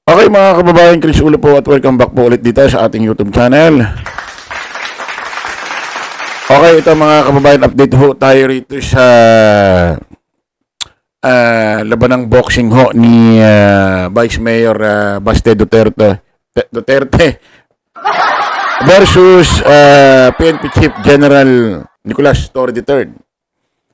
Okay mga kababayan, Chris Ulo po at welcome back po ulit dito sa ating YouTube channel. Okay, ito mga kababayan, update ho tayo rito sa laban ng boxing ho ni Vice Mayor Baste Duterte versus PNP Chief General Nicolas Torre III,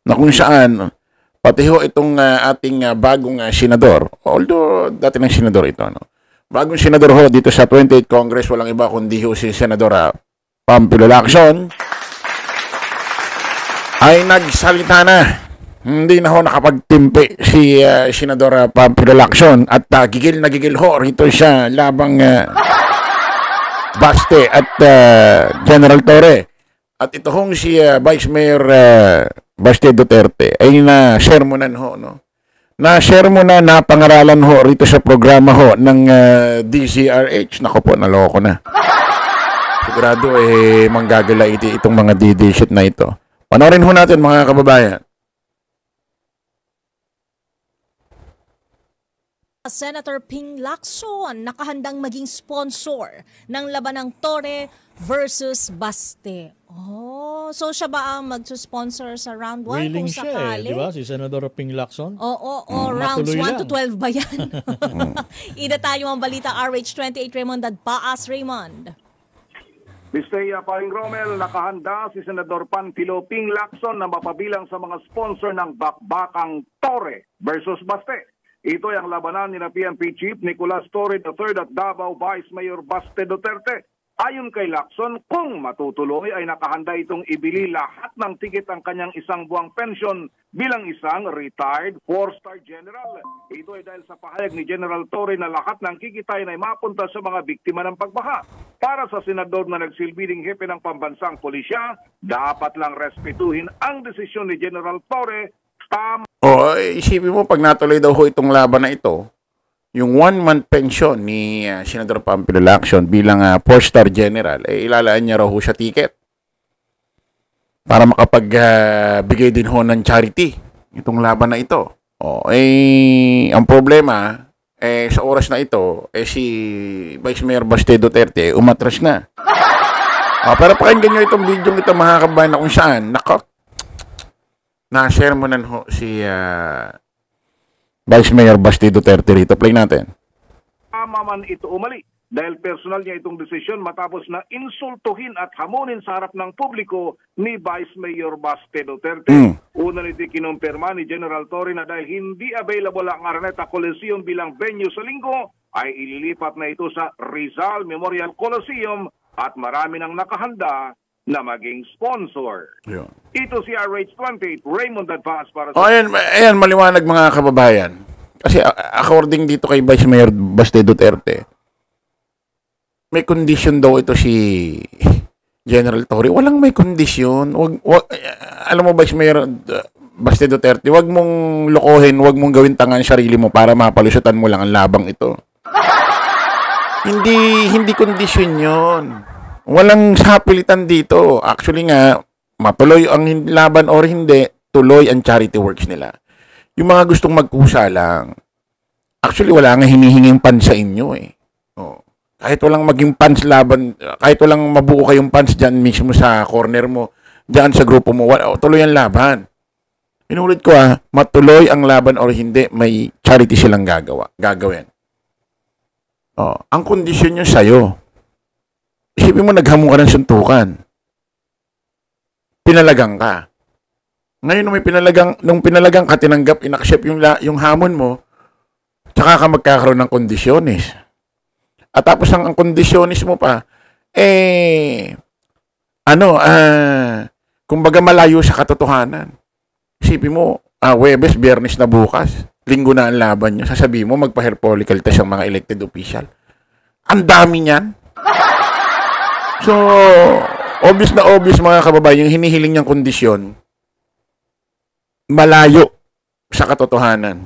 na kung saan pati ho itong ating bagong senador, although dati ng senador ito, bagong senador ho dito sa 28th Congress, walang iba kundi ho si Senadora Pampilo Lacson, ay nagsalita na. Hindi na ho nakapagtimpi si Senadora Pampilo Lacson at gigil na gigil ho rito siya labang Baste at General Torre. At ito hong si Vice Mayor Baste Duterte ay na-sermonan ho, no? Na-sermonan, napangaralan ho rito sa programa ho ng DZRH. Nako po, naloko na. Sigurado manggagala itong mga DD shit na ito. Panoorin ho natin mga kababayan. Senator Ping Lacson nakahandang maging sponsor ng labanang Torre versus Baste. Oh, so siya ba ang magsusponsor sa round 1 Willing kung siya sakali? di ba? Si Senador Ping Lacson. Oo, rounds 1 to 12 ba yan? Ida tayo ang balita, RH28 Raymond Dadpaas. Raymond. Mr. Paring Romel, nakahanda si Senador Pampilo Ping Lacson na mapabilang sa mga sponsor ng bakbakang Torre versus Baste. Ito ay ang labanan ni PNP Chief Nicolas Torre III at Davao Vice Mayor Baste Duterte. Ayon kay Lacson, kung matutuloy ay nakahanda itong ibili lahat ng tiket ang kanyang isang buwang pensyon bilang isang retired 4-star general. Ito ay dahil sa pahayag ni General Torre na lahat ng kikitain ay mapunta sa mga biktima ng pagbaha. Para sa senador na nagsilbing hepe ng pambansang pulisya, dapat lang respetuhin ang desisyon ni General Torre. Isipin mo, pag natuloy daw ho itong laban na ito, yung 1-month pension ni Senador Pampilo Lacson bilang 4-star general, ilalaan niya raw ho sa ticket para makapagbigay din ho ng charity itong laban na ito. Ang problema, sa oras na ito, si Vice Mayor Baste Duterte umatras na. Pero pakinggan nyo itong video ito mga kabayan na kung saan, na-sermonan ho si Vice Mayor Baste Duterte rito. Play natin. Tama man ito umali dahil personal niya itong desisyon matapos na insultuhin at hamunin sa harap ng publiko ni Vice Mayor Baste Duterte. Una nito kinumpirma ni General Torre na dahil hindi available ang Araneta Coliseum bilang venue sa linggo, ay ililipat na ito sa Rizal Memorial Coliseum at marami nang nakahanda na maging sponsor. Yeah. Ito si RH28 Raymond Dadpaas para sa... Ayan, maliwanag mga kababayan. Kasi according dito kay Vice Mayor Baste Duterte, may condition daw ito si General Torre. Walang may condition. Alam mo, Vice Mayor Baste Duterte, wag mong lokohin, wag mong gawin tangan sarili mo para mapalusutan mo lang ang labang ito. Hindi condition yon. Walang sapilitan dito. Actually nga, matuloy ang laban or hindi, tuloy ang charity works nila. Yung mga gustong magkusa lang, actually wala nga hinihinging pan sa inyo Kahit walang maging pans laban, kahit walang mabuo kayong pans dyan mismo sa corner mo, dyan sa grupo mo, tuloy ang laban. Inulit ko matuloy ang laban or hindi, may charity silang gagawin. Ang kondisyon nyo sa'yo. Isipin mo, naghamon ka ng suntukan. Pinalagang ka. Ngayon, nung pinalagang ka, tinanggap, inaccept yung hamon mo, tsaka ka magkakaroon ng kondisyonis. At tapos ang kondisyonis mo pa, kumbaga malayo sa katotohanan. Isipin mo, Huwebes, Biyernes na bukas, Linggo na ang laban nyo, sasabihin mo, magpa-hair follicle test ang mga elected official. Ang dami niyan. So, obvious na obvious mga kababayan, yung hinihiling niyang kondisyon, malayo sa katotohanan.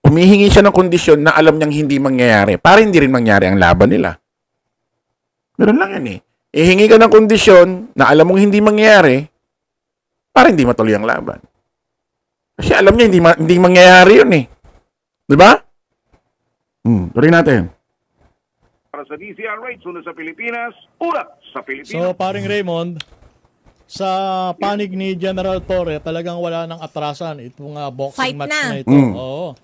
Humihingi siya ng kondisyon na alam niyang hindi mangyayari, para hindi rin mangyari ang laban nila. Meron lang yan Ihingi ka ng kondisyon na alam mong hindi mangyayari, para hindi matuloy ang laban. Kasi alam niya hindi mangyayari yun Di ba? Tuloy natin. Para sa DZRH, una sa Pilipinas, una sa Pilipinas. So, paring Raymond, sa panig ni General Torre, talagang wala nang atrasan itong boxing Fight match na. na ito. Oo.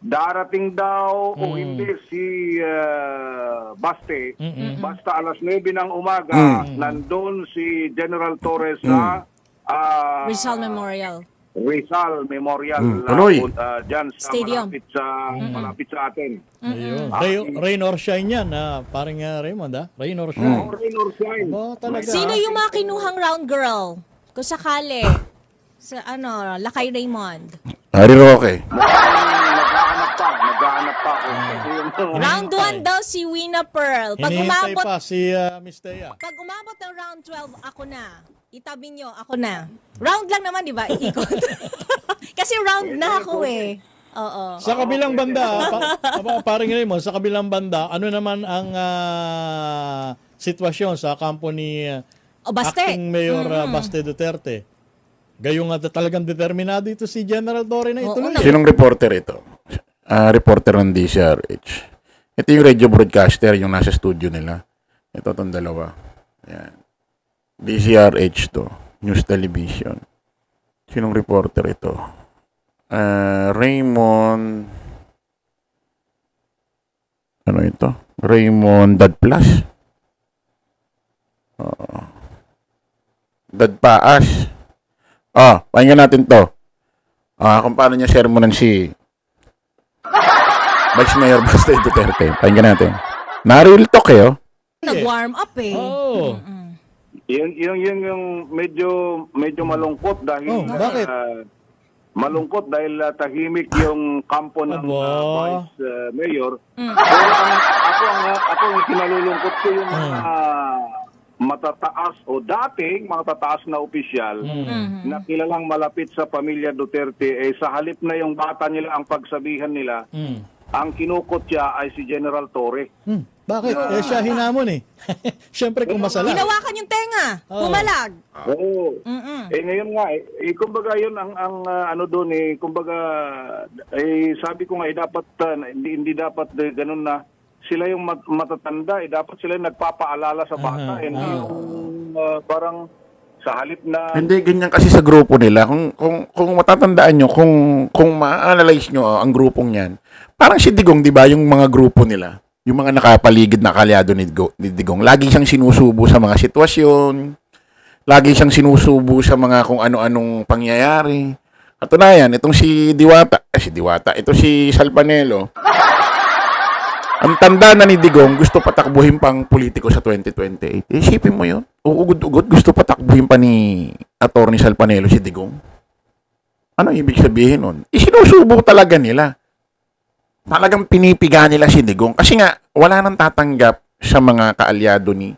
Darating daw o hindi si Baste. Basta alas 9 ng umaga, nandun si General Torres sa Rizal Memorial. Rizal Memorial Tuloy. dyan sa Stadium. malapit sa atin. Ayun. Rain or shine yan, paring Raymond, Rain or shine. Rain or shine. Oh, talaga. Sino yung mga kinuhang round girl? Kung sakali. Sa Lakay Raymond. Harry Roque. Naghahanap pa. Round 1 daw si Wina Pearl. Pag Hinihintay umabot, pa si Miss Thea. pag umabot ng round 12, ako na. Itabi nyo, ako na. Round lang naman, di ba? Iikot. Kasi round na ako eh. Oo. Sa kabilang banda, paring Raymond, sa kabilang banda, ano naman ang sitwasyon sa kampo ni Baste. Acting Mayor Baste Duterte? Gayong talagang determinado ito si General Torre na ituloy. Sinong reporter ito? Reporter ng DCRH. Ito yung radio broadcaster, yung nasa studio nila. Ito itong dalawa. Yan. DCRH to. News Television. Sinong reporter ito? Raymond... Ano ito? Raymond Dadplas? Dadpaas. Pakinggan natin to. Kung paano niya sermonan si Vice Mayor Baste Duterte. Pakinggan natin. Na-real talk eh, Nag-warm up eh. Oh. Yun yung medyo malungkot dahil bakit? malungkot dahil tahimik yung kampo ng Vice Mayor. Pero ako ang kinalulungkot ko yung matataas o dating matataas na opisyal na kilalang malapit sa pamilya Duterte sa halip na yung bata nila ang pagsabihan nila, ang kinukot niya ay si General Torre. Bakit? Siya hinamon eh. Siyempre kung masala. Hinawakan yung tenga. Pumalag. Oo. Ngayon nga, kumbaga yun ang ano doon kumbaga, sabi ko nga, dapat, hindi dapat ganun na sila yung matatanda, dapat sila yung nagpapaalala sa bata. Hindi yung parang sa halip na... Hindi, ganyan kasi sa grupo nila. Kung matatandaan nyo, kung ma-analyze nyo ang grupong yan, parang si Digong, di ba, yung mga grupo nila, yung mga nakapaligid na kalyado ni Digong, lagi siyang sinusubo sa mga sitwasyon, lagi siyang sinusubo sa mga kung ano-anong pangyayari. Katunayan, itong si ito si Salpanelo, ang tanda na ni Digong, gusto patakbuhin pang politiko sa 2028. Isipin mo yun. Uugod-ugod, gusto patakbuhin pa ni Atty. Salpanelo si Digong. Ano ibig sabihin nun? Isinusubo talaga nila. Talagang pinipiga nila si Digong. Kasi nga, wala nang tatanggap sa mga kaalyado ni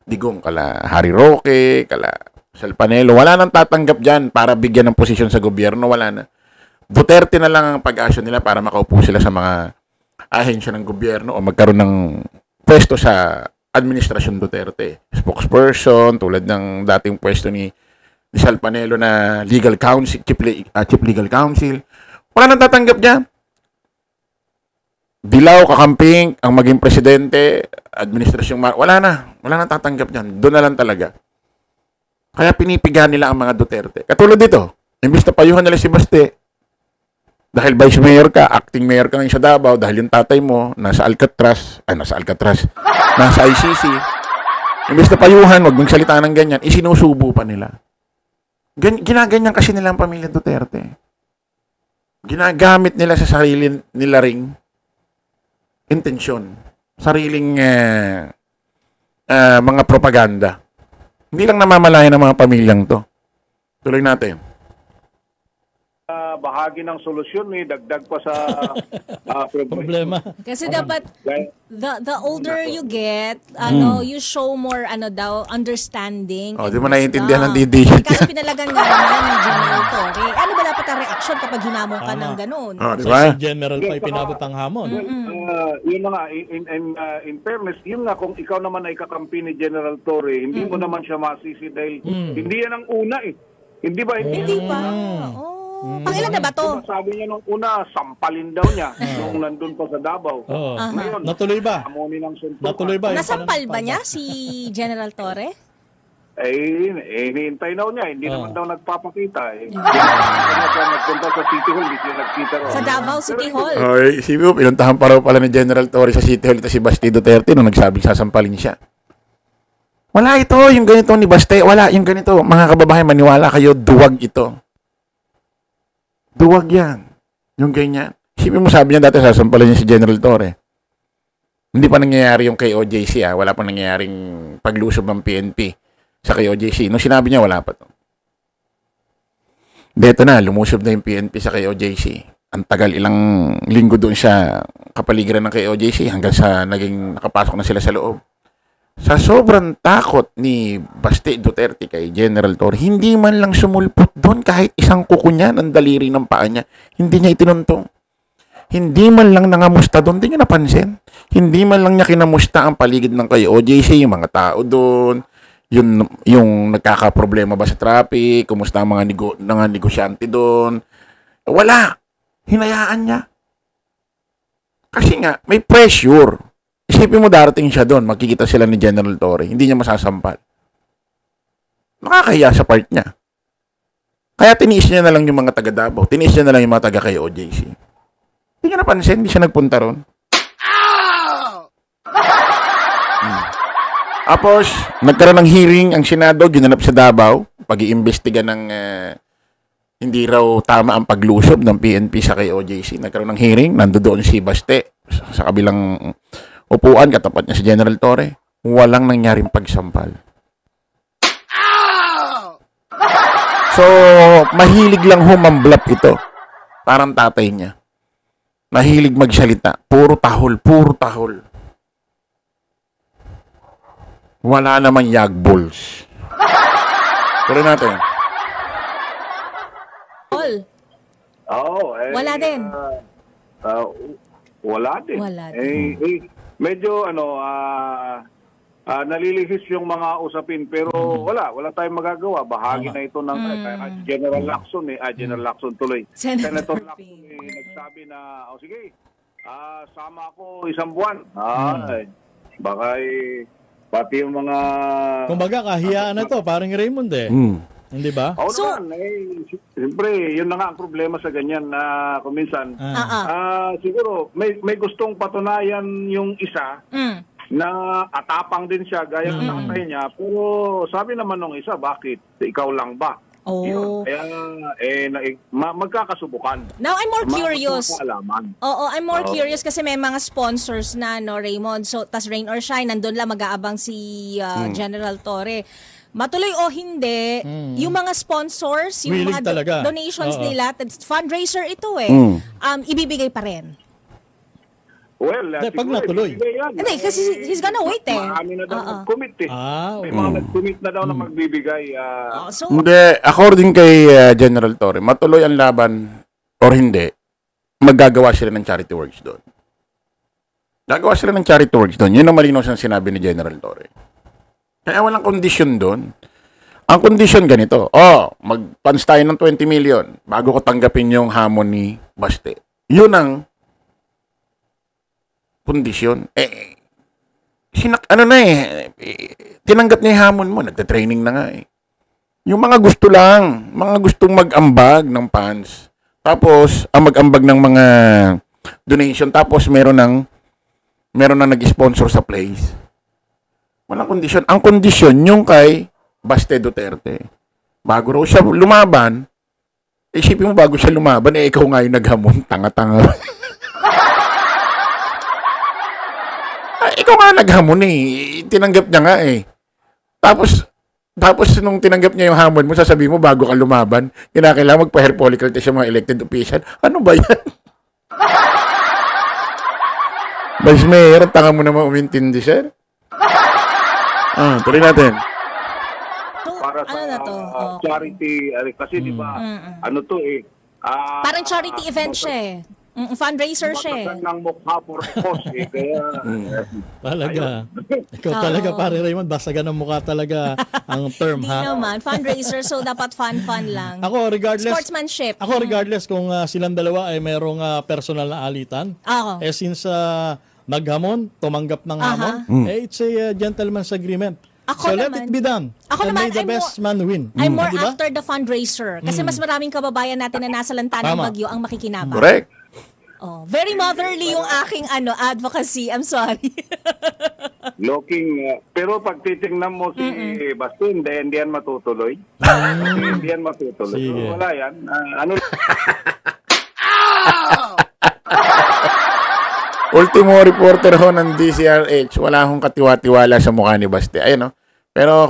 Digong. Kala Harry Roque, kala Salpanelo. Wala nang tatanggap dyan para bigyan ng posisyon sa gobyerno. Wala na. Duterte na lang ang pag-asya nila para makaupo sila sa mga ahensya ng gobyerno o magkaroon ng pwesto sa administrasyon Duterte. Spokesperson, tulad ng dating pwesto ni Salpanelo na legal counsel, chief legal counsel. Wala nang tatanggap dyan. Dilaw, kakamping, ang maging presidente, administrasyong, wala nang tatanggap dyan. Doon na lang talaga. Kaya pinipiga nila ang mga Duterte. Katulad dito, imbis na payuhan nila si Baste, dahil vice mayor ka, acting mayor ka ngayon sa Davao, dahil yung tatay mo, nasa ICC, imbis na payuhan, wag mong salita ng ganyan, isinusubo pa nila. Ginaganyan kasi nila ang pamilya Duterte. Ginagamit nila sa sarili nila ring intensyon, sariling mga propaganda. Hindi lang namamalayan ng mga pamilyang to. Tuloy natin. Bahagi ng solusyon dagdag pa sa Problema. Kasi dapat the older you get, you show more understanding. Di and mo naiintindihan ng wisdom. DDG. Kasi pinalagan nga naman ni General Torre. Ano ba dapat ang reaksyon kapag hinamon ka ng ganun? Diba? Si General pa ipinabot ang hamon. Yun na nga, in fairness, yun nga, kung ikaw naman ay kakampi ni General Torre, hindi mo naman siya masisi dahil hindi yan ang una Hindi ba? Hindi pa. Pangilan na ba to? Sabi niya nung una, sampalin daw niya nung nandun pa sa Davao. Oo. Ngayon, Natuloy ba? amonin ng suntukan. Natuloy ba? Nasampal ba niya si General Torre? Hinihintay daw niya. Hindi naman daw nagpapakita. Hindi naman nagpunta sa City Hall. Hindi siya nagkita raw. Sa Davao City Hall. Ay, isipin mo, pinuntahan pa raw pala ni General Torre sa City Hall ito si Basti Duterte nung nagsabing sasampalin siya. Wala ito, yung ganito ni Baste. Wala, yung ganito. Mga kababayan, maniwala kayo, duwag ito. Duwag yan. Yung ganyan. Isipin mo, sabi niya dati, sasampalin niya si General Torre. Hindi pa nangyayari yung kay OJC, wala pa nangyayaring paglusob ng PNP sa kay OJC. Nung sinabi niya, wala pa to. Dito na, lumusob na yung PNP sa kay OJC. Ang tagal, ilang linggo doon sa kapaligiran ng kay OJC hanggang sa naging nakapasok na sila sa loob. Sa sobrang takot ni Basti Duterte kay General Torre, hindi man lang sumulpot doon kahit isang kuko niya ng daliri ng paa niya. Hindi niya itinuntong. Hindi man lang nangamusta doon, hindi niya napansin. Hindi man lang niya kinamusta ang paligid ng kay OJC, yung mga tao doon, yung nagkakaproblema ba sa traffic, kumusta ang mga negosyante doon. Wala. Hinayaan niya. Kasi nga, may pressure. Isipin mo darating siya doon, makikita sila ni General Torre, hindi niya masasampal. Nakakahiya sa part niya. Kaya tiniis niya na lang yung mga taga Davao, tiniis niya na lang yung mga taga kay OJC. Hindi niya napansin, hindi siya nagpunta ron. Tapos, nagkaroon ng hearing ang Senado, ginanap sa Davao, pag-iimbestiga ng hindi raw tama ang paglusob ng PNP sa kay OJC. Nagkaroon ng hearing, nandoon si Baste sa kabilang upuan, katapat niya si General Torre. Walang nangyaring pagsampal. So, mahilig lang humamblap ito. Parang tatay niya. Mahilig magsalita. Puro tahol, puro tahol. Wala namang yagbuls. Tuloy natin. Wala din. Wala din. Wala din. Medyo nalilihis yung mga usapin pero wala tayong magagawa. Bahagi na ito ng General Lacson General Lacson tuloy. Senator Lacson nagsabi na sige, sama ako isang buwan. Baka pati yung mga kumbaga kahiyaan na to, parang Raymond Hindi ba? Siyempre, yun na nga ang problema sa ganyan na kuminsan. Siguro, may gustong patunayan yung isa na atapang din siya, gaya ng tatay niya. Pero sabi naman nung isa, bakit? Ikaw lang ba? Yun. Kaya, magkakasubukan. Now, I'm more curious. I'm more Oo. curious kasi may mga sponsors na, no, Raymond. So, tas rain or shine, nandun lang mag-aabang si General Torre. Matuloy o hindi, yung mga sponsors, yung willing mga talaga. donations nila, fundraiser ito ibibigay pa rin. Well, pag natuloy. Hindi, kasi he's gonna wait Marami na daw nag-commit May mga nag-commit na daw na magbibigay. So, Hindi, according kay General Torre, matuloy ang laban or hindi, maggagawa sila ng charity works doon. Gagawa sila ng charity works doon. Yun ang malinaw sa sinabi ni General Torre. Kaya walang kondisyon doon. Ang kondisyon ganito, mag-funds tayo ng 20 million bago ko tanggapin yung hamon ni Baste. Yun ang kondisyon. Tinanggap niya yung hamon mo, nagte-training na nga Yung mga gusto lang, mga gustong mag-ambag ng funds. Tapos, ang mag-ambag ng mga donation, tapos meron nang nag-sponsor sa place. Walang kondisyon. Ang kondisyon yung kay Baste Duterte. Bago raw siya lumaban, isipin mo bago siya lumaban, ikaw nga yung naghamon, tanga-tanga. Ikaw nga naghamon tinanggap niya nga Tapos nung tinanggap niya yung hamon mo, sasabihin mo bago ka lumaban, kinakailangan magpa-hair follicle test yung mga elected official. Ano ba yan? Vice Mayor, tanga mo naman umintindi, sir. Tuloy natin. Para sa charity, kasi di ba, parang charity event siya Fundraiser siya eh. Matasan ng mukha for cause eh. Kaya, Talaga. Ikaw talaga, pare Raymond, basagan ng mukha talaga ang term, Di ha? naman. Fundraiser, so dapat fun lang. Ako, regardless, Sportsmanship. kung silang dalawa ay mayroong personal na alitan, Ako. since naghamon, tumanggap ng hamon, it's a gentleman's agreement. Ako So let naman. it be done. Ako And naman, may the I'm best man win. I'm more Di ba? after the fundraiser. Kasi mas maraming kababayan natin na nasa lanta ng Tama. bagyo ang makikinabang. Correct. Oh, very motherly yung aking advocacy. I'm sorry. pero pag titingnan mo si Baste, hindi yan matutuloy. Hindi yan matutuloy. Sige. So, wala yan. Ano Ultimo reporter ho ng DCRH, wala akong katiwa-tiwala sa mukha ni Baste. Ayun, no? Pero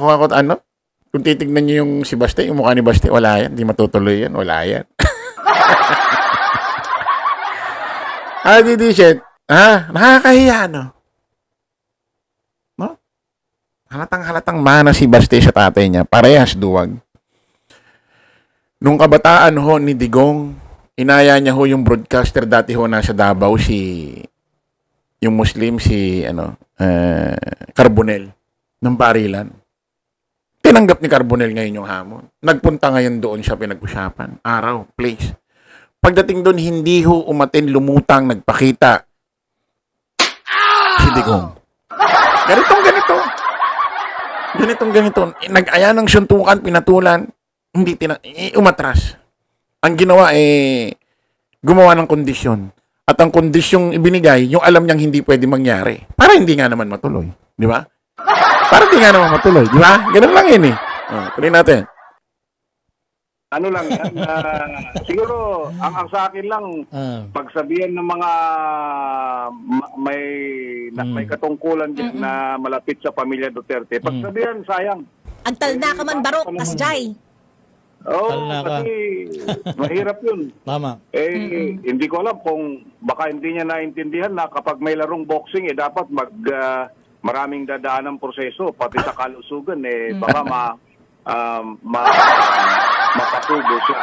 kung titignan niyo yung si Baste, yung mukha ni Baste, wala yan. Hindi matutuloy yan. Wala yan. Shit. Nakakahiya, no? No? Halatang mana si Baste sa tatay niya. Parehas duwag. Nung kabataan ho ni Digong, inaya niya ho yung broadcaster dati ho nasa Davao, yung Muslim, Carbonel, ng Barilan. Tinanggap ni Carbonel ngayon yung hamon. Nagpunta ngayon doon siya pinag-usapan. Araw, place. Pagdating doon, hindi ho umatin, lumutang, nagpakita. Si Digong. Ganito. Nag-aya ng suntukan, pinatulan, hindi umatras. Ang ginawa gumawa ng kondisyon. At ang kondisyong ibinigay, yung alam niyang hindi pwede mangyari. Para hindi nga naman matuloy. Di ba? Para hindi nga naman matuloy. Di ba? Ganun lang yun eh. Tuloy natin. ano lang yan, siguro ang sa akin lang pagsabihan ng mga may katungkulan diyan na malapit sa pamilya Duterte, pagsabihan sayang. Agtal na ka man barok, Asjay. Kasi mahirap yun. Tama. Hindi ko alam kung baka hindi niya naintindihan na kapag may larong boxing, dapat maraming dadaan ng proseso, pati sa kalusugan, baka mapasubo siya.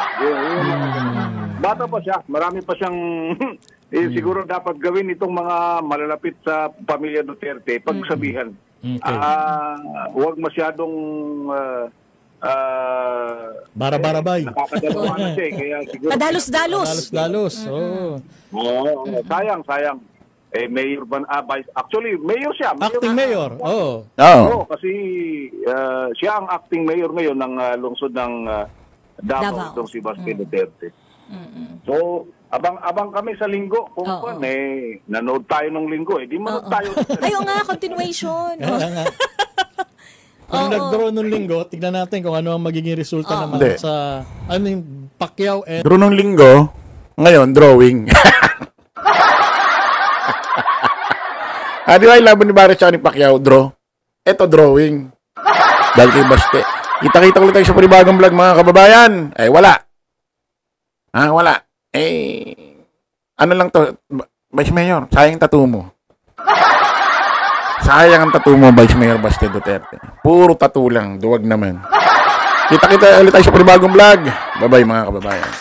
Bata pa siya, marami pa siyang siguro dapat gawin itong mga malalapit sa pamilya Duterte, pagsabihan. Huwag masyadong bara-barabay. Nakakadalawa na siya kaya siguro Dalos. sayang. Mayor actually mayor siya. Acting mayor. Kasi siya ang acting mayor ngayon ng lungsod ng Davao, itong si Baste Duterte. So, abang kami sa linggo. Kung nanood tayo ng linggo, di manood tayo. Ayaw nga, continuation. Kung nag-draw nung linggo, tignan natin kung ano ang magiging resulta naman sa Pacquiao and... Draw nung linggo, ngayon, drawing. Di ba yung laban ni Barry ni Pacquiao, draw? Eto, drawing. Dahil kay Baste. Kita-kita ulit tayo sa panibagong vlog, mga kababayan. Wala. Wala. Ano lang to, Vice Mayor, sayang tattoo mo. Sayang ang tattoo mo, Vice Mayor Baste Duterte. Puro tattoo lang, duwag naman. Kita-kita ulit tayo sa panibagong vlog. Bye-bye, mga kababayan.